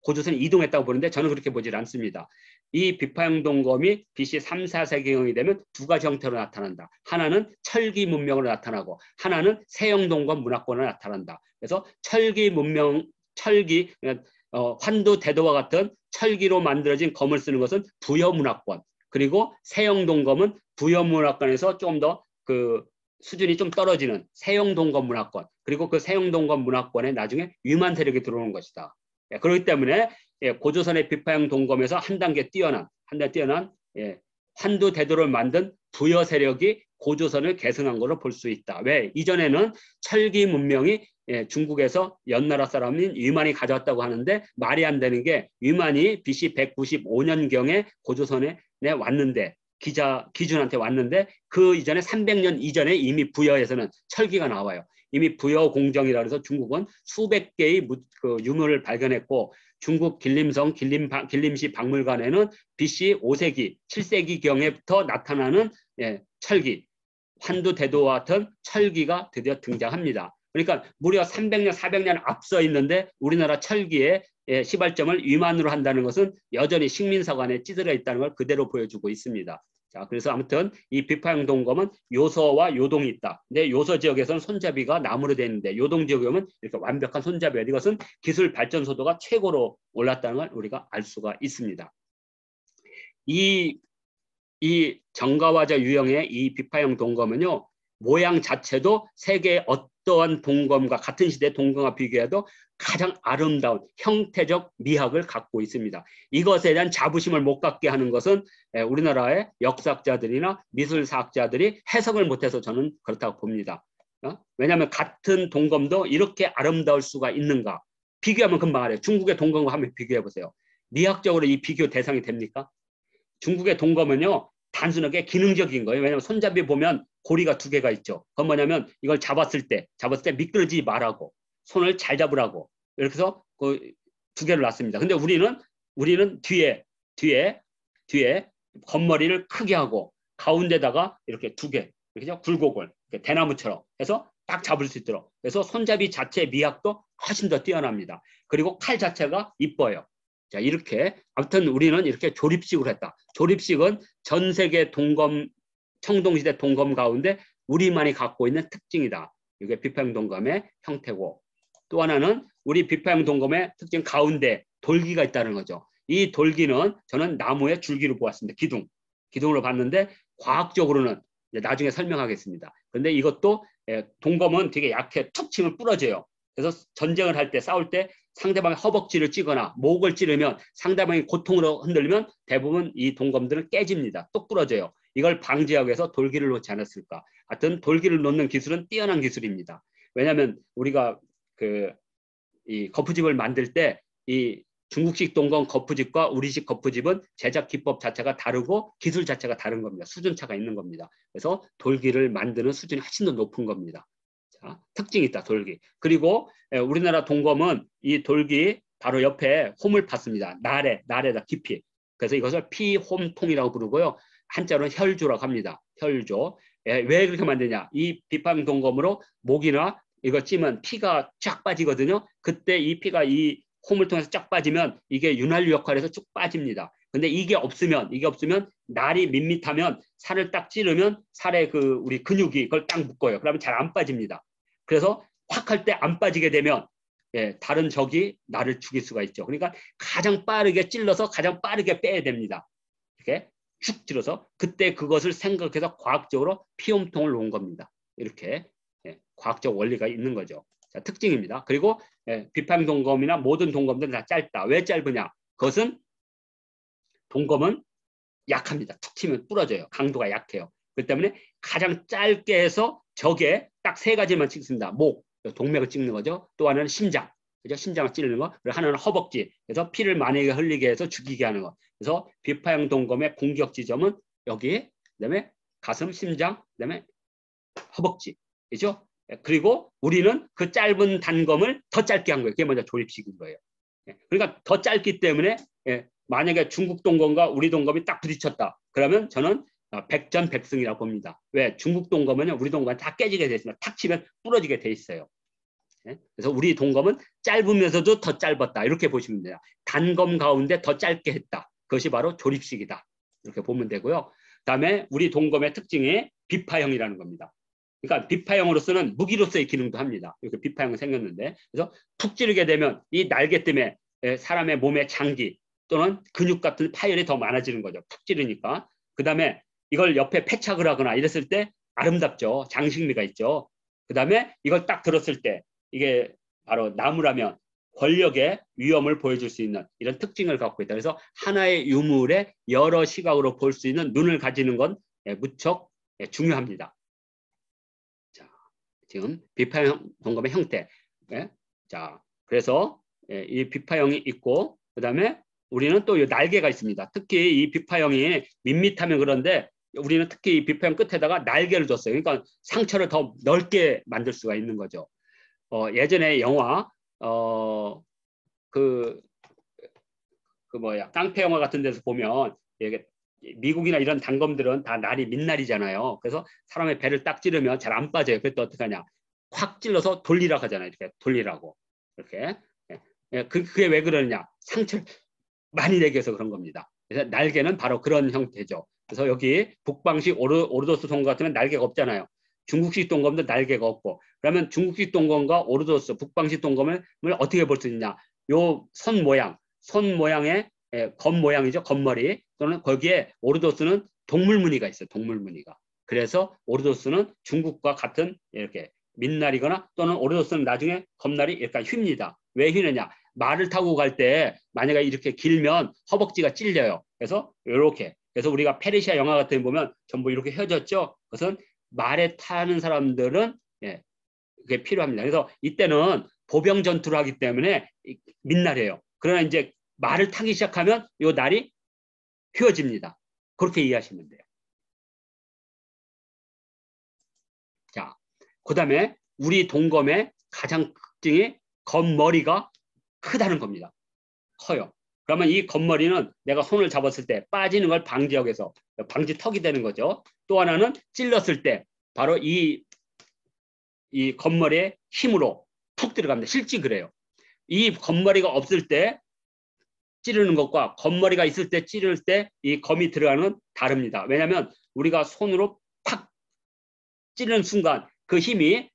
Speaker 1: 고조선이 이동했다고 보는데 저는 그렇게 보질 않습니다. 이 비파형 동검이 BC 3, 4세기경이 되면 두 가지 형태로 나타난다. 하나는 철기 문명으로 나타나고 하나는 세형 동검 문화권으로 나타난다. 그래서 철기 문명, 환두 대도와 같은 철기로 만들어진 검을 쓰는 것은 부여 문화권, 그리고 세형 동검은 부여 문화권에서 좀 더 그 수준이 좀 떨어지는 세형 동검 문화권, 그리고 그 세형 동검 문화권에 나중에 위만 세력이 들어오는 것이다. 그렇기 때문에 고조선의 비파형 동검에서 한 단계 뛰어난 환두 대도를 만든 부여 세력이 고조선을 계승한 걸로 볼 수 있다. 왜? 이전에는 철기 문명이 중국에서 연나라 사람인 위만이 가져왔다고 하는데 말이 안 되는 게 위만이 BC 195년경에 고조선에 왔는데 기준한테 왔는데 그 이전에 300년 이전에 이미 부여에서는 철기가 나와요. 이미 부여 공정이라 해서 중국은 수백 개의 유물을 발견했고 중국 길림성 길림시 박물관에는 BC 5세기 7세기경에부터 나타나는 철기 환두 대도와 같은 철기가 드디어 등장합니다. 그러니까 무려 300년 400년 앞서 있는데 우리나라 철기의 시발점을 위만으로 한다는 것은 여전히 식민사관에 찌들어 있다는 걸 그대로 보여주고 있습니다. 자, 그래서 아무튼 이 비파형 동검은 요서와 요동이 있다. 근데 요서 지역에서는 손잡이가 나무로 되어 있는데 요동 지역에 오면 이렇게 완벽한 손잡이예요. 이것은 기술 발전소도가 최고로 올랐다는 걸 우리가 알 수가 있습니다. 이 정가화자 유형의 이 비파형 동검은요, 모양 자체도 세계의 어떠한 동검과 같은 시대 동검과 비교해도 가장 아름다운 형태적 미학을 갖고 있습니다. 이것에 대한 자부심을 못 갖게 하는 것은 우리나라의 역사학자들이나 미술사학자들이 해석을 못해서 저는 그렇다고 봅니다. 왜냐하면 같은 동검도 이렇게 아름다울 수가 있는가? 비교하면 금방 알아요. 중국의 동검과 한번 비교해 보세요. 미학적으로 이 비교 대상이 됩니까? 중국의 동검은요, 단순하게 기능적인 거예요. 왜냐하면 손잡이 보면 고리가 두 개가 있죠. 그건 뭐냐면 이걸 잡았을 때 미끄러지지 말라고, 손을 잘 잡으라고 이렇게 해서 그 두 개를 놨습니다. 근데 우리는 뒤에 겉머리를 크게 하고 가운데다가 이렇게 두 개, 이렇게 굴곡을 이렇게 대나무처럼 해서 딱 잡을 수 있도록. 그래서 손잡이 자체의 미학도 훨씬 더 뛰어납니다. 그리고 칼 자체가 이뻐요. 자, 이렇게 아무튼 우리는 이렇게 조립식으로 했다. 조립식은 전 세계 청동시대 동검 가운데 우리만이 갖고 있는 특징이다. 이게 비파형 동검의 형태고, 또 하나는 우리 비파형 동검의 특징 가운데 돌기가 있다는 거죠. 이 돌기는 저는 나무의 줄기로 보았습니다. 기둥으로 봤는데 과학적으로는 나중에 설명하겠습니다. 그런데 이것도 동검은 되게 약해. 툭 치면 부러져요. 그래서 전쟁을 할 때, 싸울 때 상대방의 허벅지를 찌거나 목을 찌르면 상대방이 고통으로 흔들리면 대부분 이 동검들은 깨집니다. 똑 부러져요. 이걸 방지하기 위해서 돌기를 놓지 않았을까. 하여튼 돌기를 놓는 기술은 뛰어난 기술입니다. 왜냐하면 우리가 이 거푸집을 만들 때 이 중국식 동검 거푸집과 우리식 거푸집은 제작 기법 자체가 다르고 기술 자체가 다른 겁니다. 수준차가 있는 겁니다. 그래서 돌기를 만드는 수준이 훨씬 더 높은 겁니다. 자, 특징이 있다, 돌기. 그리고 우리나라 동검은 이 돌기 바로 옆에 홈을 팠습니다. 날에다 깊이. 그래서 이것을 피홈통이라고 부르고요. 한자로는 혈조라고 합니다. 혈조. 왜 그렇게 만드냐? 이 비파형 동검으로 목이나 이거 찌면 피가 쫙 빠지거든요. 그때 이 피가 이 홈을 통해서 쫙 빠지면 이게 윤활유 역할에서 쭉 빠집니다. 근데 이게 없으면 날이 밋밋하면 살을 딱 찌르면 살에 우리 근육이 그걸 딱 묶어요. 그러면 잘 안 빠집니다. 그래서 확 할 때 안 빠지게 되면 다른 적이 나를 죽일 수가 있죠. 그러니까 가장 빠르게 찔러서 가장 빠르게 빼야 됩니다. 이렇게 쭉 찔러서 그때 그것을 생각해서 과학적으로 피홈통을 놓은 겁니다. 이렇게 과학적 원리가 있는 거죠. 자, 특징입니다. 그리고 비파형 동검이나 모든 동검들은 다 짧다. 왜 짧으냐? 그것은 동검은 약합니다. 툭 치면 부러져요. 강도가 약해요. 그렇기 때문에 가장 짧게 해서 적에 딱 세 가지만 찍습니다. 목, 동맥을 찍는 거죠. 또 하나는 심장, 그죠? 심장을 찌르는 거. 그리고 하나는 허벅지, 그래서 피를 많이 흘리게 해서 죽이게 하는 거. 그래서 비파형 동검의 공격 지점은 여기, 그다음에 가슴, 심장, 그다음에 허벅지, 그죠? 그리고 우리는 그 짧은 단검을 더 짧게 한 거예요. 그게 먼저 조립식인 거예요. 그러니까 더 짧기 때문에 만약에 중국 동검과 우리 동검이 딱 부딪혔다. 그러면 저는 백전백승이라고 봅니다. 왜? 중국 동검은요, 우리 동검은 다 깨지게 돼 있습니다. 탁 치면 부러지게 돼 있어요. 그래서 우리 동검은 짧으면서도 더 짧았다. 이렇게 보시면 돼요. 단검 가운데 더 짧게 했다. 그것이 바로 조립식이다. 이렇게 보면 되고요. 그다음에 우리 동검의 특징이 비파형이라는 겁니다. 그러니까 비파형으로서는 무기로서의 기능도 합니다. 이렇게 비파형이 생겼는데, 그래서 푹 찌르게 되면 이 날개 때문에 사람의 몸의 장기 또는 근육 같은 파열이 더 많아지는 거죠. 푹 찌르니까. 그다음에 이걸 옆에 패착을 하거나 이랬을 때 아름답죠. 장식미가 있죠. 그다음에 이걸 딱 들었을 때 이게 바로 나무라면 권력의 위험을 보여줄 수 있는 이런 특징을 갖고 있다. 그래서 하나의 유물에 여러 시각으로 볼 수 있는 눈을 가지는 건 무척 중요합니다. 자, 지금 비파형 동검의 형태. 자, 그래서 이 비파형이 있고, 그다음에 우리는 또 이 날개가 있습니다. 특히 이 비파형이 밋밋하면 그런데 우리는 특히 이 비파형 끝에다가 날개를 줬어요. 그러니까 상처를 더 넓게 만들 수가 있는 거죠. 예전에 영화 그 뭐야 깡패 영화 같은 데서 보면 이게 미국이나 이런 단검들은 다 날이 민날이잖아요. 그래서 사람의 배를 딱 찌르면 잘 안 빠져요. 그때 어떻게 하냐? 확 찔러서 돌리라고 하잖아요. 이렇게 돌리라고. 이렇게. 그게 왜 그러느냐? 상처를 많이 내게 해서 그런 겁니다. 그래서 날개는 바로 그런 형태죠. 그래서 여기 북방식 오르도스 동검 같으면 날개가 없잖아요. 중국식 동검도 날개가 없고, 그러면 중국식 동검과 오르도스, 북방식 동검을 어떻게 볼 수 있냐? 요 선 모양의 검 모양이죠. 검머리 또는 거기에 오르도스는 동물 무늬가 있어요. 동물 무늬가. 그래서 오르도스는 중국과 같은 이렇게 민날이거나 또는 오르도스는 나중에 검날이 이렇게 휩니다. 왜 휘느냐? 말을 타고 갈 때 만약에 이렇게 길면 허벅지가 찔려요. 그래서 이렇게. 그래서 우리가 페르시아 영화 같은 데 보면 전부 이렇게 휘어졌죠. 그것은 말에 타는 사람들은 그게 필요합니다. 그래서 이때는 보병 전투를 하기 때문에 민날이에요. 그러나 이제 말을 타기 시작하면 이 날이 휘어집니다. 그렇게 이해하시면 돼요. 자, 그다음에 우리 동검의 가장 특징이 겉머리가 크다는 겁니다. 커요. 그러면 이 겉머리는 내가 손을 잡았을 때 빠지는 걸 방지하기 위해서 방지턱이 되는 거죠. 또 하나는 찔렀을 때 바로 이 겉머리의 힘으로 푹 들어갑니다. 실제 그래요. 이 겉머리가 없을 때 찌르는 것과 겉머리가 있을 때 찌를 때 이 검이 들어가는 다릅니다. 왜냐하면 우리가 손으로 팍 찌르는 순간 그 힘이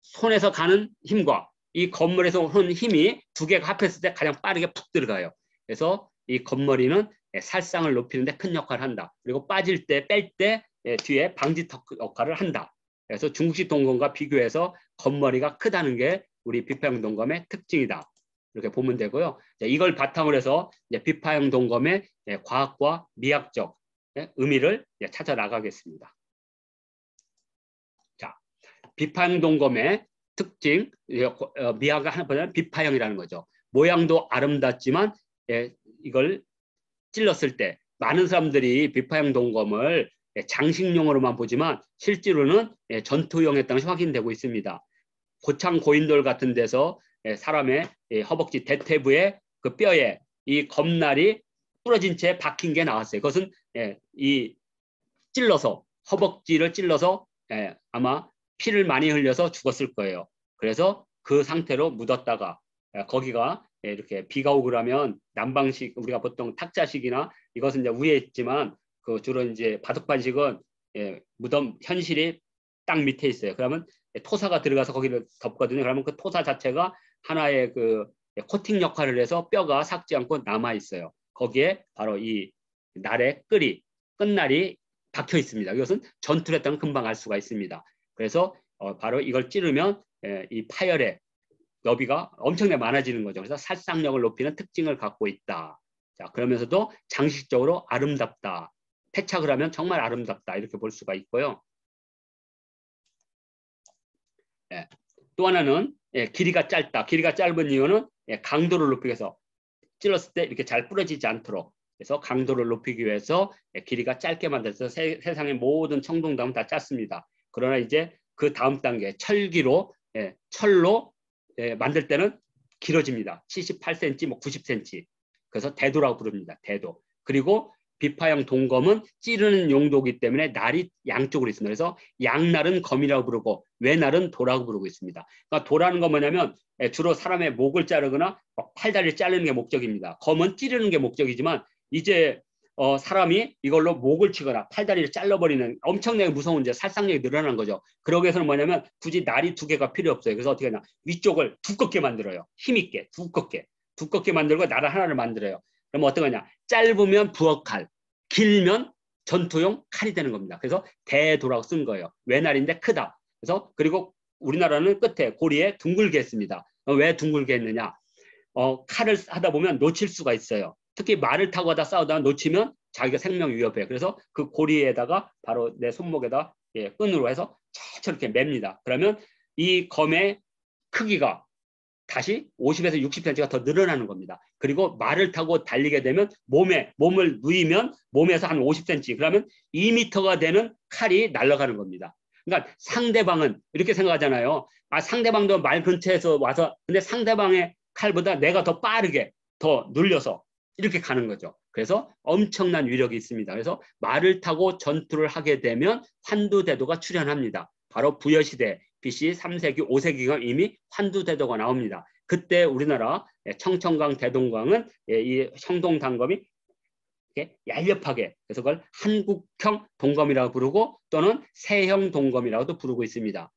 Speaker 1: 손에서 가는 힘과 이 겉머리에서 오는 힘이 두 개가 합했을 때 가장 빠르게 푹 들어가요. 그래서 이 겉머리는 살상을 높이는 데 큰 역할을 한다. 그리고 빠질 때, 뺄 때 뒤에 방지턱 역할을 한다. 그래서 중국식 동검과 비교해서 겉머리가 크다는 게 우리 비파형 동검의 특징이다. 이렇게 보면 되고요. 이걸 바탕으로 해서 비파형 동검의 과학과 미학적 의미를 찾아 나가겠습니다. 자, 비파형 동검의 특징, 미학을 하나 보면 비파형이라는 거죠. 모양도 아름답지만 이걸 찔렀을 때 많은 사람들이 비파형 동검을 장식용으로만 보지만 실제로는 전투용이었다는 것이 확인되고 있습니다. 고창 고인돌 같은 데서 사람의 허벅지 대퇴부의 그 뼈에 이 검날이 부러진 채 박힌 게 나왔어요. 그것은 이 찔러서 허벅지를 찔러서 아마 피를 많이 흘려서 죽었을 거예요. 그래서 그 상태로 묻었다가 거기가 이렇게 비가 오고 그러면 난방식 우리가 보통 탁자식이나 이것은 이제 위에 있지만 그 주로 이제 바둑판식은 무덤 현실이 딱 밑에 있어요. 그러면 토사가 들어가서 거기를 덮거든요. 그러면 그 토사 자체가 하나의 그 코팅 역할을 해서 뼈가 삭지 않고 남아 있어요. 거기에 바로 이 날의 끝날이 박혀 있습니다. 이것은 전투를 했다는 금방 알 수가 있습니다. 그래서 바로 이걸 찌르면 이 파열에 너비가 엄청나게 많아지는 거죠. 그래서 살상력을 높이는 특징을 갖고 있다. 자, 그러면서도 장식적으로 아름답다. 패착을 하면 정말 아름답다. 이렇게 볼 수가 있고요. 예. 또 하나는 길이가 짧다. 길이가 짧은 이유는 강도를 높이기 위해서 찔렀을 때 이렇게 잘 부러지지 않도록 그래서 강도를 높이기 위해서 길이가 짧게 만들어서 세상의 모든 청동담은 다 짧습니다. 그러나 이제 그 다음 단계 철기로 철로 만들 때는 길어집니다. 78cm, 뭐 90cm. 그래서 대도라고 부릅니다. 대도. 그리고 비파형 동검은 찌르는 용도이기 때문에 날이 양쪽으로 있습니다. 그래서 양날은 검이라고 부르고 외날은 도라고 부르고 있습니다. 그러니까 도라는 건 뭐냐면 주로 사람의 목을 자르거나 팔다리를 자르는 게 목적입니다. 검은 찌르는 게 목적이지만 이제 사람이 이걸로 목을 치거나 팔다리를 잘라버리는 엄청나게 무서운 이제 살상력이 늘어나는 거죠. 그러기 위해서는 뭐냐면 굳이 날이 두 개가 필요 없어요. 그래서 어떻게 하냐. 위쪽을 두껍게 만들어요. 힘있게 두껍게 만들고 날 하나를 만들어요. 그러면 어떻게 하냐. 짧으면 부엌칼, 길면 전투용 칼이 되는 겁니다. 그래서 대도라고 쓴 거예요. 외날인데 크다. 그래서 그리고 우리나라는 끝에 고리에 둥글게 했습니다. 왜 둥글게 했느냐. 칼을 하다 보면 놓칠 수가 있어요. 특히 말을 타고 하다 싸우다가 놓치면 자기가 생명 위협해요. 그래서 그 고리에다가 바로 내 손목에다 끈으로 해서 저렇게 맵니다. 그러면 이 검의 크기가 다시 50에서 60cm가 더 늘어나는 겁니다. 그리고 말을 타고 달리게 되면 몸을 누이면 몸에서 한 50cm 그러면 2m가 되는 칼이 날아가는 겁니다. 그러니까 상대방은 이렇게 생각하잖아요. 상대방도 말 근처에서 와서 근데 상대방의 칼보다 내가 더 빠르게 더 눌려서 이렇게 가는 거죠. 그래서 엄청난 위력이 있습니다. 그래서 말을 타고 전투를 하게 되면 환두대도가 출현합니다. 바로 부여시대 BC 3세기, 5세기가 이미 환두대도가 나옵니다. 그때 우리나라 청천강, 대동강은 이 청동단검이 얄렵하게 그래서 그걸 한국형 동검이라고 부르고 또는 세형 동검이라고도 부르고 있습니다.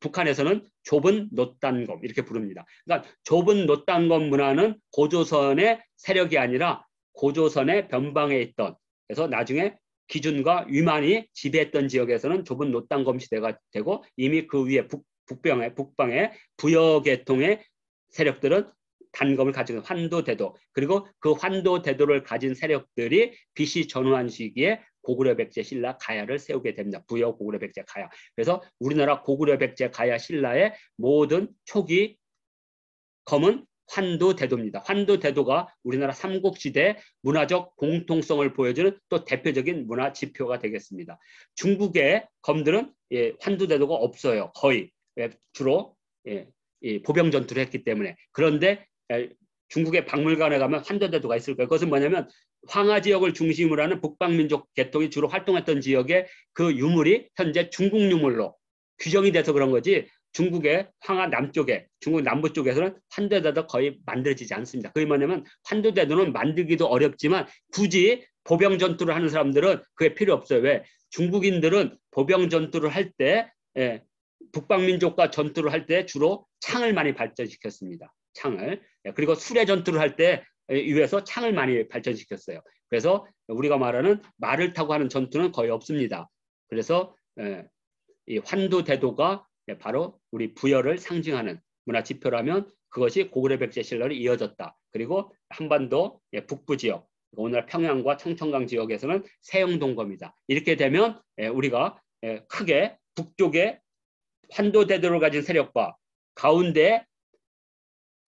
Speaker 1: 북한에서는 좁은 노단검 이렇게 부릅니다. 그러니까 좁은 노단검 문화는 고조선의 세력이 아니라 고조선의 변방에 있던 그래서 나중에 기준과 위만이 지배했던 지역에서는 좁은 노단검 시대가 되고 이미 그 위에 북방의 부여계통의 세력들은 단검을 가지고 환도대도 그리고 그 환도대도를 가진 세력들이 BC 전후한 시기에 고구려 백제 신라 가야를 세우게 됩니다. 부여 고구려 백제 가야. 그래서 우리나라 고구려 백제 가야 신라의 모든 초기 검은 환도대도입니다. 환도대도가 우리나라 삼국시대 문화적 공통성을 보여주는 또 대표적인 문화 지표가 되겠습니다. 중국의 검들은 환도대도가 없어요. 거의 주로 보병 전투를 했기 때문에 그런데 중국의 박물관에 가면 환도대도가 있을 거예요. 그것은 뭐냐면 황하 지역을 중심으로 하는 북방민족 계통이 주로 활동했던 지역의 그 유물이 현재 중국 유물로 규정이 돼서 그런 거지 중국의 황하 남쪽에 중국 남부 쪽에서는 환도대도 거의 만들어지지 않습니다. 그게 뭐냐면 환도대도는 만들기도 어렵지만 굳이 보병 전투를 하는 사람들은 그게 필요 없어요. 왜? 중국인들은 보병 전투를 할 때 북방민족과 전투를 할 때 주로 창을 많이 발전시켰습니다. 창을. 그리고 수레 전투를 할 때 위해서 창을 많이 발전시켰어요. 그래서 우리가 말하는 말을 타고 하는 전투는 거의 없습니다. 그래서 이 환도대도가 바로 우리 부여를 상징하는 문화 지표라면 그것이 고구려 백제 신라로 이어졌다. 그리고 한반도 북부 지역, 오늘 평양과 청천강 지역에서는 세형동검이다. 이렇게 되면 우리가 크게 북쪽에 환도대도를 가진 세력과 가운데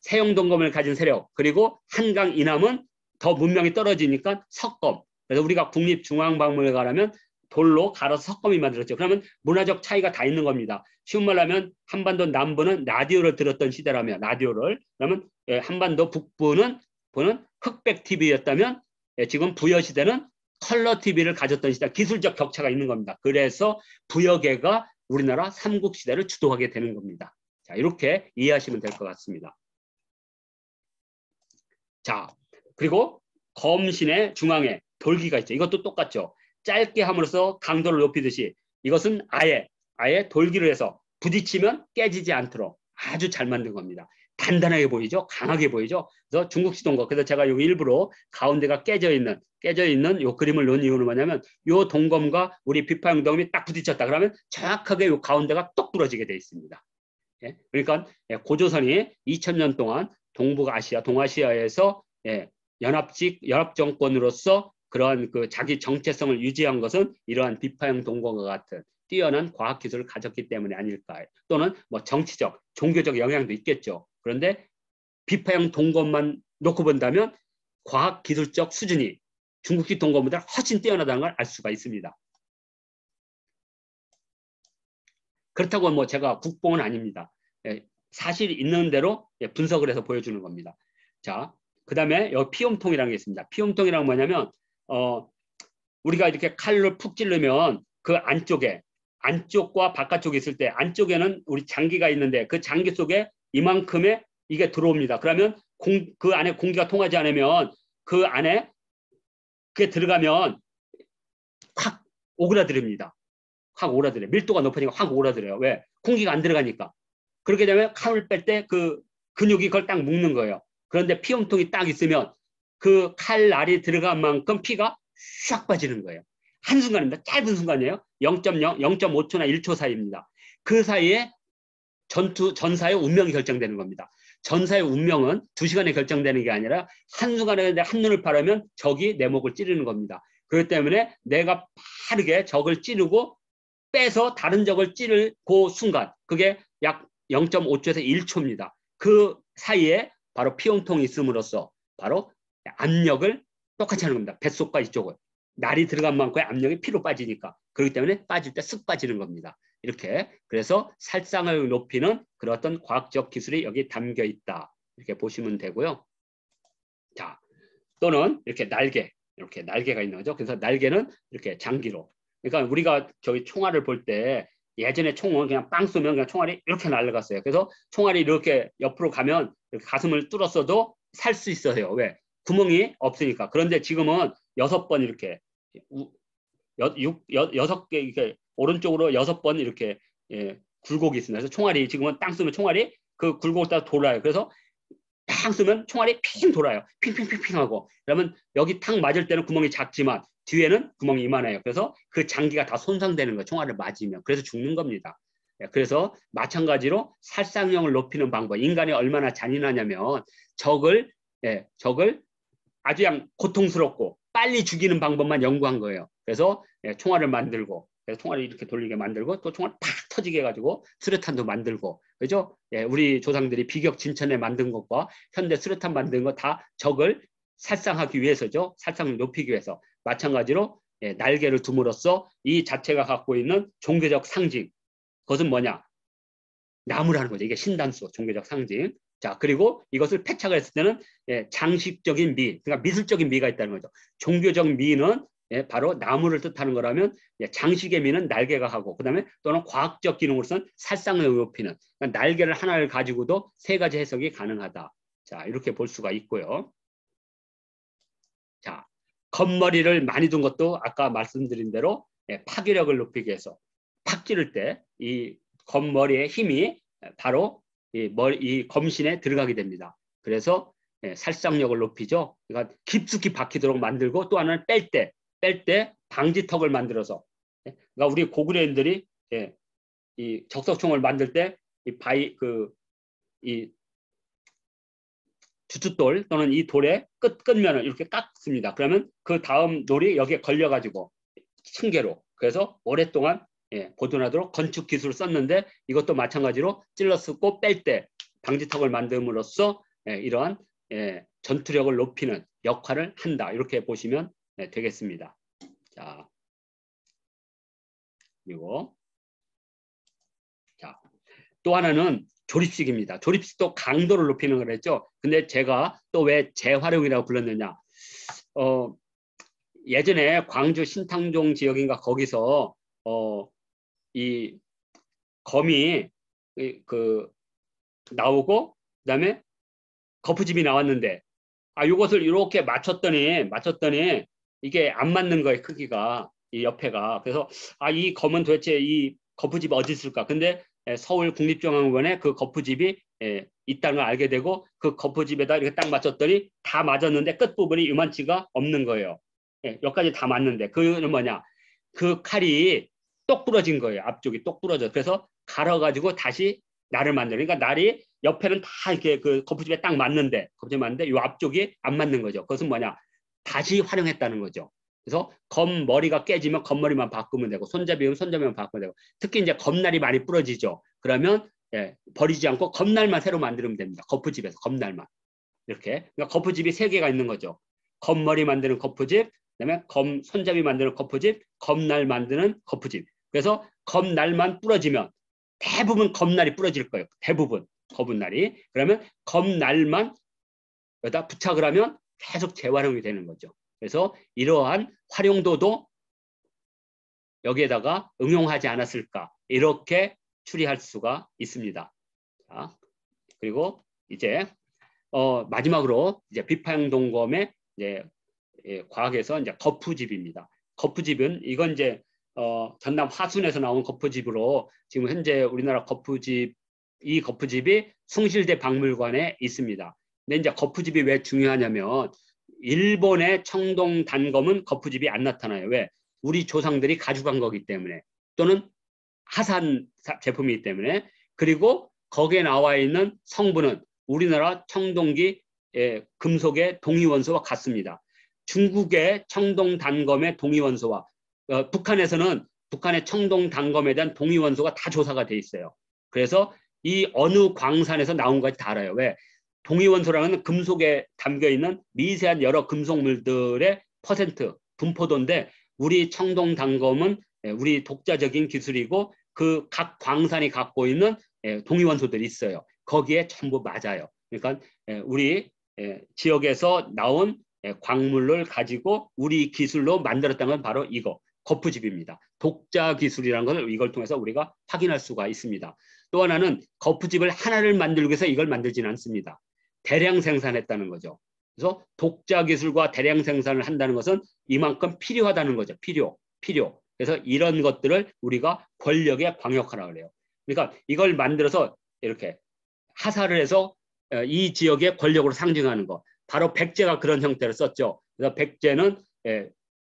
Speaker 1: 세형동검을 가진 세력 그리고 한강 이남은 더 문명이 떨어지니까 석검. 그래서 우리가 국립중앙박물관에 가려면 돌로 갈아서 석검이 만들었죠. 그러면 문화적 차이가 다 있는 겁니다. 쉬운 말로 하면 한반도 남부는 라디오를 들었던 시대라면 라디오를 그러면 한반도 북부는 보는 흑백 TV였다면 지금 부여 시대는 컬러 TV를 가졌던 시대 기술적 격차가 있는 겁니다. 그래서 부여계가 우리나라 삼국시대를 주도하게 되는 겁니다. 자, 이렇게 이해하시면 될 것 같습니다. 자, 그리고 검신의 중앙에 돌기가 있죠. 이것도 똑같죠. 짧게 함으로써 강도를 높이듯이 이것은 아예 돌기를 해서 부딪히면 깨지지 않도록 아주 잘 만든 겁니다. 단단하게 보이죠? 강하게 보이죠? 그래서 중국식 동검. 그래서 제가 여기 일부러 가운데가 깨져 있는 이 그림을 넣은 이유는 뭐냐면 이 동검과 우리 비파형 동검이 딱 부딪혔다 그러면 정확하게 이 가운데가 똑 부러지게 돼 있습니다. 예? 그러니까 고조선이 2000년 동안 동북아시아, 동아시아에서 연합 정권으로서 그러한 그 자기 정체성을 유지한 것은 이러한 비파형 동검과 같은 뛰어난 과학 기술을 가졌기 때문에 아닐까. 또는 뭐 정치적, 종교적 영향도 있겠죠. 그런데 비파형 동검만 놓고 본다면 과학 기술적 수준이 중국식 동검보다 훨씬 뛰어나다는 걸 알 수가 있습니다. 그렇다고 뭐 제가 국뽕은 아닙니다. 사실 있는 대로 분석을 해서 보여주는 겁니다. 자, 그 다음에 여기 피움통이라는 게 있습니다. 피움통이란 뭐냐면 우리가 이렇게 칼로 푹 찌르면 그 안쪽과 바깥쪽에 있을 때 안쪽에는 우리 장기가 있는데 그 장기 속에 이만큼의 이게 들어옵니다. 그러면 그 안에 공기가 통하지 않으면 그 안에 그게 들어가면 확 오그라들입니다. 확 오그라들어요. 밀도가 높으니까 확 오그라들어요. 왜? 공기가 안 들어가니까. 그렇게 되면 칼을 뺄 때 그 근육이 그걸 딱 묶는 거예요. 그런데 피움통이 딱 있으면 그 칼날이 들어간 만큼 피가 샥 빠지는 거예요. 한순간입니다. 짧은 순간이에요. 0.0, 0.5초나 1초 사이입니다. 그 사이에 전사의 운명이 결정되는 겁니다. 전사의 운명은 2시간에 결정되는 게 아니라 한순간에 한눈을 바라면 적이 내 목을 찌르는 겁니다. 그렇기 때문에 내가 빠르게 적을 찌르고 빼서 다른 적을 찌를 그 순간 그게 약 0.5초에서 1초입니다. 그 사이에 바로 피움통이 있음으로써 바로 압력을 똑같이 하는 겁니다. 뱃속과 이쪽을. 날이 들어간 만큼의 압력이 피로 빠지니까. 그렇기 때문에 빠질 때 쓱 빠지는 겁니다. 이렇게. 그래서 살상을 높이는 그런 어떤 과학적 기술이 여기 담겨 있다. 이렇게 보시면 되고요. 자, 또는 이렇게 이렇게 날개가 있는 거죠. 그래서 날개는 이렇게 장기로. 그러니까 우리가 저기 총알을 볼 때 예전에 총은 그냥 빵 쏘면 그냥 총알이 이렇게 날아갔어요. 그래서 총알이 이렇게 옆으로 가면 이렇게 가슴을 뚫었어도 살 수 있어요. 왜? 구멍이 없으니까. 그런데 지금은 6번 이렇게 6개 이렇게 오른쪽으로 6번 이렇게 굴곡이 있습니다. 그래서 총알이 지금은 땅 쏘면 총알이 그 굴곡을 따라 돌아요. 그래서 탕 쏘면 총알이 핑 돌아요. 핑핑핑핑 하고. 그러면 여기 탕 맞을 때는 구멍이 작지만 뒤에는 구멍이 이만해요. 그래서 그 장기가 다 손상되는 거예요. 총알을 맞으면. 그래서 죽는 겁니다. 그래서 마찬가지로 살상력을 높이는 방법. 인간이 얼마나 잔인하냐면 적을 아주 그냥 고통스럽고 빨리 죽이는 방법만 연구한 거예요. 그래서 총알을 만들고 그래서 총알을 이렇게 돌리게 만들고 또 총알 팍 터지게 해가지고 수류탄도 만들고 그죠? 우리 조상들이 비격 진천에 만든 것과 현대 수류탄 만든 거 다 적을 살상하기 위해서죠. 살상을 높이기 위해서. 마찬가지로 날개를 둠으로써 이 자체가 갖고 있는 종교적 상징. 그것은 뭐냐? 나무라는 거죠. 이게 신단수, 종교적 상징. 자, 그리고 이것을 패착을 했을 때는 장식적인 미, 그러니까 미술적인 미가 있다는 거죠. 종교적 미는 바로 나무를 뜻하는 거라면 장식의 미는 날개가 하고 그다음에 또는 과학적 기능으로서는 살상을 높이는 그러니까 날개를 하나를 가지고도 3가지 해석이 가능하다. 자, 이렇게 볼 수가 있고요. 자, 겉머리를 많이 둔 것도 아까 말씀드린 대로 파괴력을 높이기 위해서 팍 찌를 때 이 겉머리의 힘이 바로 이 검신에 들어가게 됩니다. 그래서 살상력을 높이죠. 그러니까 깊숙이 박히도록 만들고 또 하나는 뺄 때 방지턱을 만들어서 그러니까 우리 고구려인들이 이 적석총을 만들 때 이 주춧돌 또는 이 돌의 끝면을 이렇게 깎습니다. 그러면 그 다음 돌이 여기에 걸려가지고 층계로 그래서 오랫동안 보존하도록 건축 기술을 썼는데 이것도 마찬가지로 찔러 쓰고 뺄 때 방지턱을 만듦으로써 이러한 전투력을 높이는 역할을 한다. 이렇게 보시면 되겠습니다. 자, 그리고 자, 또 하나는 조립식입니다. 조립식도 강도를 높이는 걸 했죠. 근데 제가 또 왜 재활용이라고 불렀느냐. 예전에 광주 신탕종 지역인가 거기서 이 검이 나오고 그다음에 거푸집이 나왔는데 이것을 이렇게 맞췄더니 이게 안 맞는 거예요. 크기가 이 옆에가. 그래서 이 검은 도대체 이 거푸집이 어디 있을까? 근데 서울 국립중앙원에 그 거푸집이 있다는 걸 알게 되고 그 거푸집에다 이렇게 딱 맞췄더니 다 맞았는데 끝부분이 이만치가 없는 거예요. 여기까지 다 맞는데 그는 뭐냐? 그 칼이 똑 부러진 거예요. 앞쪽이 똑 부러져. 그래서 갈아가지고 다시 날을 만드는. 그러니까 날이 옆에는 다 이렇게 그 거푸집에 딱 맞는데, 거푸집에 맞는데 이 앞쪽이 안 맞는 거죠. 그것은 뭐냐? 다시 활용했다는 거죠. 그래서 검 머리가 깨지면 검머리만 바꾸면 되고, 손잡이면 손잡이만 바꾸면 되고, 특히 이제 검날이 많이 부러지죠. 그러면 버리지 않고 검날만 새로 만들면 됩니다. 거푸집에서 검날만. 이렇게. 그러니까 거푸집이 세 개가 있는 거죠. 검머리 만드는 거푸집, 그다음에 검 손잡이 만드는 거푸집, 검날 만드는 거푸집. 그래서 검날만 부러지면 대부분 검날이 부러질 거예요. 대부분 거북날이. 그러면 검날만 여기다 부착을 하면 계속 재활용이 되는 거죠. 그래서 이러한 활용도도 여기에다가 응용하지 않았을까, 이렇게 추리할 수가 있습니다. 자, 그리고 이제 마지막으로 이제 비파형동검의 이제 과학에서 이제 거푸집입니다. 거푸집은 이건 이제 전남 화순에서 나온 거푸집으로 지금 현재 우리나라 거푸집, 이 거푸집이 숭실대 박물관에 있습니다. 근데 이제 거푸집이 왜 중요하냐면 일본의 청동 단검은 거푸집이 안 나타나요. 왜? 우리 조상들이 가져간 거기 때문에, 또는 하산 제품이기 때문에. 그리고 거기에 나와 있는 성분은 우리나라 청동기 금속의 동위원소와 같습니다. 중국의 청동 단검의 동위원소와 북한에서는 북한의 청동 단검에 대한 동위원소가 다 조사가 돼 있어요. 그래서 이 어느 광산에서 나온 것까지 다 알아요. 왜? 동위원소라는 금속에 담겨 있는 미세한 여러 금속물들의 퍼센트 분포도인데, 우리 청동 단검은 우리 독자적인 기술이고 그 각 광산이 갖고 있는 동위원소들이 있어요. 거기에 전부 맞아요. 그러니까 우리 지역에서 나온 광물을 가지고 우리 기술로 만들었다는 건 바로 이거 거푸집입니다. 독자 기술이라는 것을 이걸 통해서 우리가 확인할 수가 있습니다. 또 하나는 거푸집을 하나를 만들기 위해서 이걸 만들지는 않습니다. 대량 생산했다는 거죠. 그래서 독자 기술과 대량 생산을 한다는 것은 이만큼 필요하다는 거죠. 필요. 그래서 이런 것들을 우리가 권력의 광역화라고 그래요. 그러니까 이걸 만들어서 이렇게 하사를 해서 이 지역의 권력으로 상징하는 것. 바로 백제가 그런 형태를 썼죠. 그래서 백제는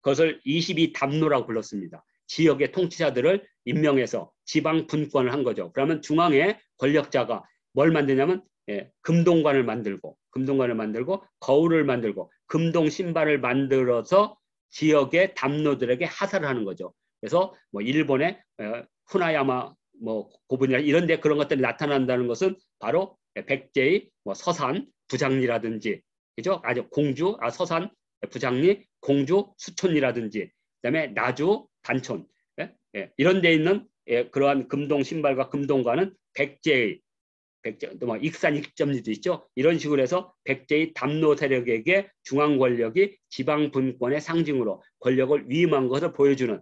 Speaker 1: 그것을 22담로라고 불렀습니다. 지역의 통치자들을 임명해서 지방 분권을 한 거죠. 그러면 중앙의 권력자가 뭘 만드냐면 금동관을 만들고 거울을 만들고 금동 신발을 만들어서 지역의 담로들에게 하사를 하는 거죠. 그래서 뭐 일본의 후나야마 뭐 고분이나 이런 데 그런 것들이 나타난다는 것은 바로 백제의 뭐 서산 부장리라든지, 그죠? 아주 공주, 서산 부장리, 공주 수촌이라든지, 그다음에 나주 단촌, 이런 데 있는 그러한 금동 신발과 금동관은 백제 뭐 익산 익점리도 있죠. 이런 식으로 해서 백제의 담로 세력에게 중앙 권력이 지방 분권의 상징으로 권력을 위임한 것을 보여주는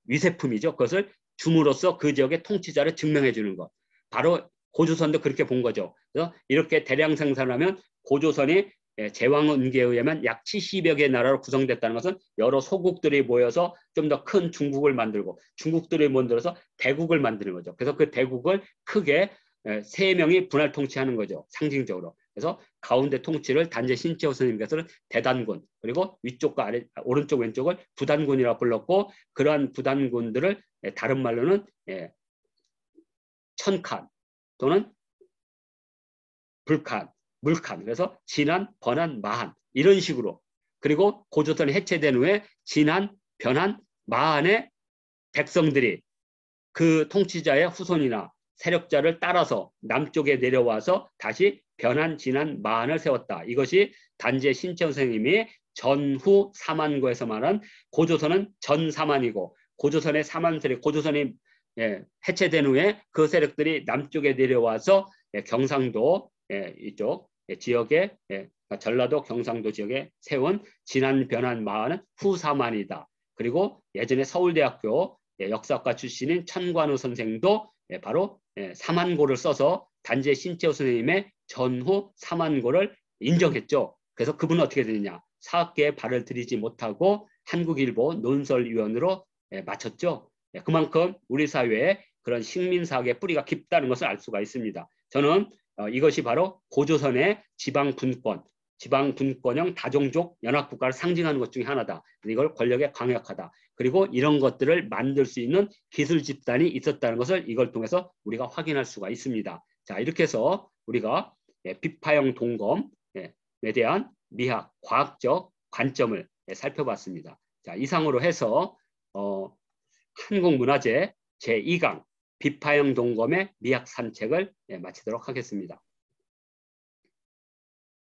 Speaker 1: 위세품이죠. 그것을 줌으로써 그 지역의 통치자를 증명해 주는 것. 바로 고조선도 그렇게 본 거죠. 그래서 이렇게 대량 생산하면 고조선이 제왕은계에 의하면 약 70여 개의 나라로 구성됐다는 것은 여러 소국들이 모여서 좀 더 큰 중국을 만들고 중국들이 만들어서 대국을 만드는 거죠. 그래서 그 대국을 크게 세 명이 분할 통치하는 거죠. 상징적으로. 그래서 가운데 통치를 단제 신채호 스님께서는 대단군, 그리고 위쪽과 아래, 오른쪽 왼쪽을 부단군이라고 불렀고, 그러한 부단군들을 다른 말로는 천칸 또는 불칸, 물칸, 그래서 진한, 번한, 마한, 이런 식으로. 그리고 고조선이 해체된 후에 진한, 변한, 마한의 백성들이 그 통치자의 후손이나 세력자를 따라서 남쪽에 내려와서 다시 변한, 진한, 마한을 세웠다. 이것이 단제 신채호 선생님이 전후 사만고에서 말한 고조선은 전사만이고, 고조선의 사만 세력, 고조선이 해체된 후에 그 세력들이 남쪽에 내려와서 경상도 이쪽 지역에 전라도 경상도 지역에 세운 진한, 변한, 마한은 후사만이다. 그리고 예전에 서울대학교 역사학과 출신인 천관우 선생도 바로 사만고를 써서 단제 신채호 선생님의 전후 사만고를 인정했죠. 그래서 그분은 어떻게 되느냐? 사학계에 발을 들이지 못하고 한국일보 논설위원으로 마쳤죠. 그만큼 우리 사회에 그런 식민사학의 뿌리가 깊다는 것을 알 수가 있습니다. 저는 이것이 바로 고조선의 지방 분권, 지방분권형 다종족 연합국가를 상징하는 것 중에 하나다. 이걸 권력에 강력하다. 그리고 이런 것들을 만들 수 있는 기술 집단이 있었다는 것을 이걸 통해서 우리가 확인할 수가 있습니다. 자, 이렇게 해서 우리가 비파형 동검에 대한 미학, 과학적 관점을 살펴봤습니다. 자, 이상으로 해서 한국문화재 제2강 비파형 동검의 미학 산책을 마치도록 하겠습니다.